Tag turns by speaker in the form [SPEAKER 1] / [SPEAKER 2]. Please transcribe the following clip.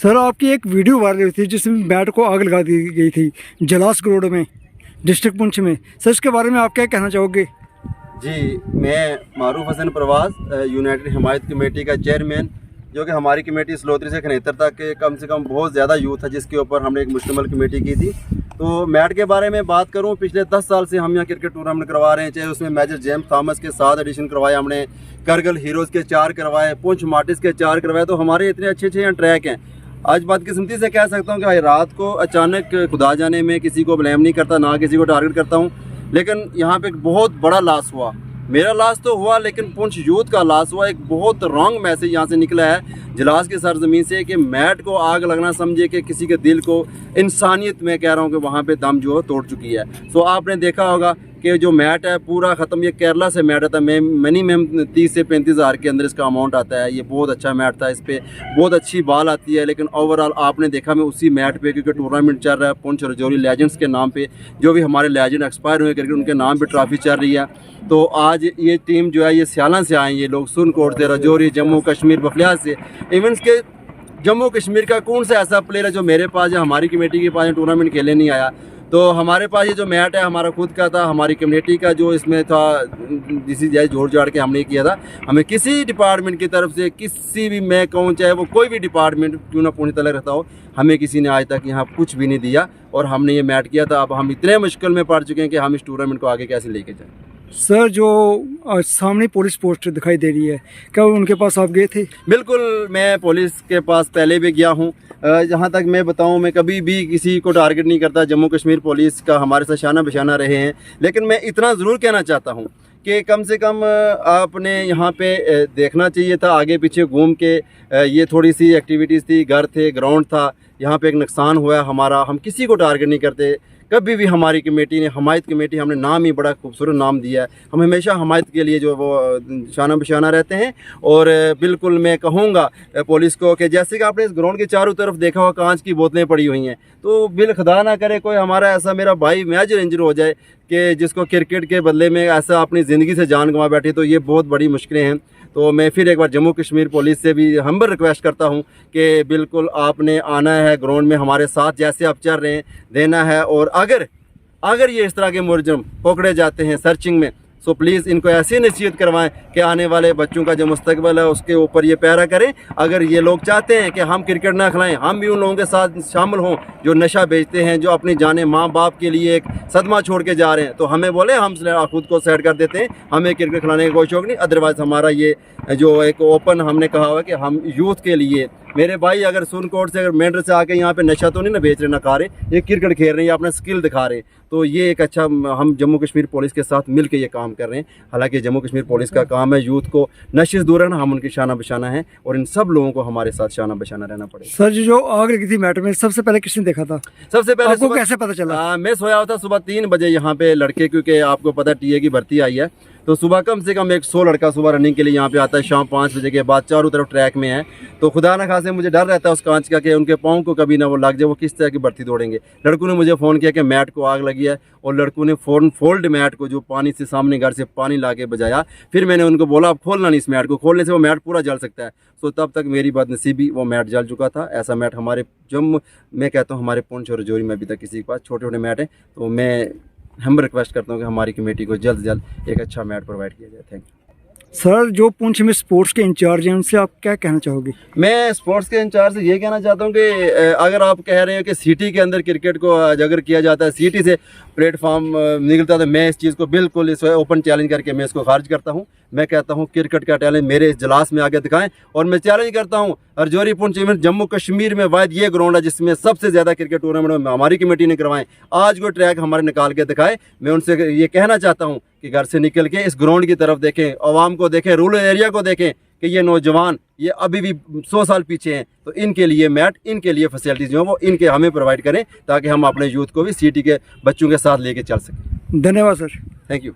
[SPEAKER 1] Sir आपकी एक video viral हुई थी जिसमें मैट को आग लगा दी गई थी जलास ग्रोड में, डिस्ट्रिक्ट पुंछ में। सर इसके बारे में आप क्या कहना चाहोगे?
[SPEAKER 2] जी, मैं मारूफ हसन प्रवास यूनाइटेड हिमायत कमेटी का चेयरमैन, जो कि हमारी कमेटी सलोत्री से खनेतर तक के कम से कम बहुत ज़्यादा यूथ है, जिसके ऊपर हमने एक मुश्तमिल कमेटी की थी। तो मैट के बारे में बात करूं, पिछले 10 साल से हम यहाँ क्रिकेट टूर्नामेंट करवा रहे हैं। चाहे उसमें मेजर जेम्स थॉमस के 7 एडिशन करवाए हमने, करगिल हीरोज़ के 4 करवाए, पुंछ मार्टिस के 4 करवाए। तो हमारे इतने अच्छे अच्छे यहाँ ट्रैक हैं। आज बदकिस्मती से कह सकता हूँ कि भाई रात को अचानक खुदा जाने में किसी को ब्लेम नहीं करता, ना किसी को टारगेट करता हूँ, लेकिन यहाँ पे एक बहुत बड़ा लॉस हुआ। मेरा लॉस तो हुआ, लेकिन पुंछ यूथ का लॉस हुआ। एक बहुत रॉन्ग मैसेज यहाँ से निकला है जलास की सरजमीन से कि मैट को आग लगना समझे कि किसी के दिल को, इंसानियत में कह रहा हूँ कि वहाँ पे दम जो है तोड़ चुकी है। सो आपने देखा होगा कि जो मैट है पूरा ख़त्म, ये केरला से मैट आता है। मिनिमम 30 से 35 हज़ार के अंदर इसका अमाउंट आता है। ये बहुत अच्छा मैट था, इस पर बहुत अच्छी बॉल आती है, लेकिन ओवरऑल आपने देखा मैं उसी मैट पे, क्योंकि टूर्नामेंट चल रहा है पुंछ रजौरी लेजेंड्स के नाम पे, जो भी हमारे लेजेंड एक्सपायर हुए करके उनके नाम पे ट्रॉफी चल रही है। तो आज ये टीम जो है ये सियाला से आए, ये लोग सुनकोट से, रजौरी, जम्मू कश्मीर, बफलिया से। इवेंट्स के जम्मू कश्मीर का कौन सा ऐसा प्लेयर है जो मेरे पास है, हमारी कमेटी के पास टूर्नामेंट खेलने नहीं आया? तो हमारे पास ये जो मैट है हमारा खुद का था, हमारी कमेटी का जो इसमें था, जिसी जैसे जोड़ जाड़ के हमने किया था। हमें किसी डिपार्टमेंट की तरफ से, किसी भी, मैं कहूँ चाहे वो कोई भी डिपार्टमेंट क्यों ना पूरी तरह रहता हो, हमें किसी ने आज तक यहाँ कुछ भी नहीं दिया और हमने ये मैट किया था। अब हम इतने मुश्किल में पड़ चुके हैं कि हम इस टूर्नामेंट को आगे कैसे लेके जाएँ।
[SPEAKER 1] सर जो सामने पुलिस पोस्ट दिखाई दे रही है, क्या उनके पास आप गए थे?
[SPEAKER 2] बिल्कुल, मैं पुलिस के पास पहले भी गया हूँ। जहाँ तक मैं बताऊँ, मैं कभी भी किसी को टारगेट नहीं करता। जम्मू कश्मीर पुलिस का हमारे साथ शाना बशाना रहे हैं, लेकिन मैं इतना ज़रूर कहना चाहता हूँ कि कम से कम आपने यहाँ पे देखना चाहिए था आगे पीछे घूम के। ये थोड़ी सी एक्टिविटीज़ थी, घर थे, ग्राउंड था, यहाँ पे एक नुकसान हुआ हमारा। हम किसी को टारगेट नहीं करते कभी भी। हमारी कमेटी ने, हिमायत कमेटी, हमने नाम ही बड़ा खूबसूरत नाम दिया है। हम हमेशा हिमायत के लिए जो वो शाना बशाना रहते हैं। और बिल्कुल मैं कहूँगा पुलिस को कि जैसे कि आपने इस ग्राउंड के चारों तरफ देखा हुआ कांच की बोतलें पड़ी हुई हैं, तो बिल खुदा ना करे कोई हमारा ऐसा मेरा भाई मेजर इंजर हो जाए कि जिसको क्रिकेट के बदले में ऐसा अपनी ज़िंदगी से जान गंवा बैठे, तो ये बहुत बड़ी मुश्किलें हैं। तो मैं फिर एक बार जम्मू कश्मीर पुलिस से भी हम्बल रिक्वेस्ट करता हूं कि बिल्कुल आपने आना है ग्राउंड में, हमारे साथ जैसे आप चल रहे हैं देना है। और अगर ये इस तरह के मुलज़िम पकड़े जाते हैं सर्चिंग में, सो प्लीज़ इनको ऐसी नसीहत करवाएं कि आने वाले बच्चों का जो मुस्तकबिल है उसके ऊपर ये पहरा करें। अगर ये लोग चाहते हैं कि हम क्रिकेट ना खिलाएं, हम भी उन लोगों के साथ शामिल हों जो नशा बेचते हैं, जो अपनी जाने माँ बाप के लिए एक सदमा छोड़ के जा रहे हैं, तो हमें बोले, हम खुद को सेट कर देते हैं। हमें क्रिकेट खिलाने का कोई शौक नहीं। अदरवाइज़ हमारा ये जो एक ओपन हमने कहा हुआ कि हम यूथ के लिए, मेरे भाई अगर सुनकोट से, अगर मेंढर से आके यहाँ पे नशा तो नहीं ना बेच रहे, ना खा रहे, ये क्रिकेट खेल रहे हैं, अपना स्किल दिखा रहे हैं। तो ये एक अच्छा, हम जम्मू कश्मीर पुलिस के साथ मिल के ये काम कर रहे हैं। हालांकि जम्मू कश्मीर पुलिस का काम है यूथ को नशे से दूर रहना, हम उनकी शाना बशाना है और इन सब लोगों को हमारे साथ शाना बशाना रहना पड़ेगा।
[SPEAKER 1] सर जो आग लगी थी मैट में, सबसे पहले किसने देखा था?
[SPEAKER 2] सबसे पहले
[SPEAKER 1] आपको कैसे पता चला?
[SPEAKER 2] मैं सोया हुआ था सुबह 3 बजे यहाँ पे लड़के, क्योंकि आपको पता टीए की भर्ती आई है, तो सुबह कम से कम 100 लड़का सुबह रनिंग के लिए यहाँ पे आता है। शाम 5 बजे के बाद चारों तरफ ट्रैक में है, तो खुदा ना खासे मुझे डर रहता है उस कांच का कि उनके पाँव को कभी ना वो लग जाए, वो किस तरह की भर्ती दौड़ेंगे। लड़कों ने मुझे फ़ोन किया कि मैट को आग लगी है, और लड़कों ने फ़ौरन फोल्ड मैट को, जो पानी से सामने घर से पानी ला के बजाया। फिर मैंने उनको बोला आप खोलना नहीं इस मैट को, खोलने से वो मैट पूरा जल सकता है। तो तब तक मेरी बदनसीबी, वो मैट जल चुका था। ऐसा मैट हमारे जम्मू, मैं कहता हूँ हमारे पुंछ और रजौरी में अभी तक किसी के पास छोटे छोटे मैट हैं। तो मैं हम रिक्वेस्ट करता हूँ कि हमारी कमेटी को जल्द से जल्द एक अच्छा मैट प्रोवाइड किया जाए। Thank you.
[SPEAKER 1] सर जो पुंछ में स्पोर्ट्स के इंचार्ज हैं, उनसे आप क्या कहना चाहोगे? मैं
[SPEAKER 2] स्पोर्ट्स के इंचार्ज से ये कहना चाहता हूँ कि अगर आप कह रहे हो कि सिटी के अंदर क्रिकेट को अगर किया जाता है, सिटी से प्लेटफॉर्म निकलता है, तो मैं इस चीज़ को बिल्कुल इस ओपन चैलेंज करके मैं इसको खारिज करता हूँ। मैं कहता हूँ क्रिकेट का टैलेंट मेरे इस जलास में आगे दिखाएं, और मैं चैलेंज करता हूँ रजौरी पुंछ इवेंट जम्मू कश्मीर में वाहिद ये ग्राउंड है जिसमें सबसे ज़्यादा क्रिकेट टूर्नामेंट हमारी कमेटी ने करवाएं। आज कोई ट्रैक हमारे निकाल के दिखाए। मैं उनसे ये कहना चाहता हूँ कि घर से निकल के इस ग्राउंड की तरफ देखें, आवाम को देखें, रूरल एरिया को देखें कि ये नौजवान ये अभी भी 100 साल पीछे हैं। तो इनके लिए मैट, इनके लिए फैसिलिटीज़ जो हैं वो इनके हमें प्रोवाइड करें, ताकि हम अपने यूथ को भी सिटी के बच्चों के साथ लेके चल सकें।
[SPEAKER 1] धन्यवाद सर।
[SPEAKER 2] Thank you.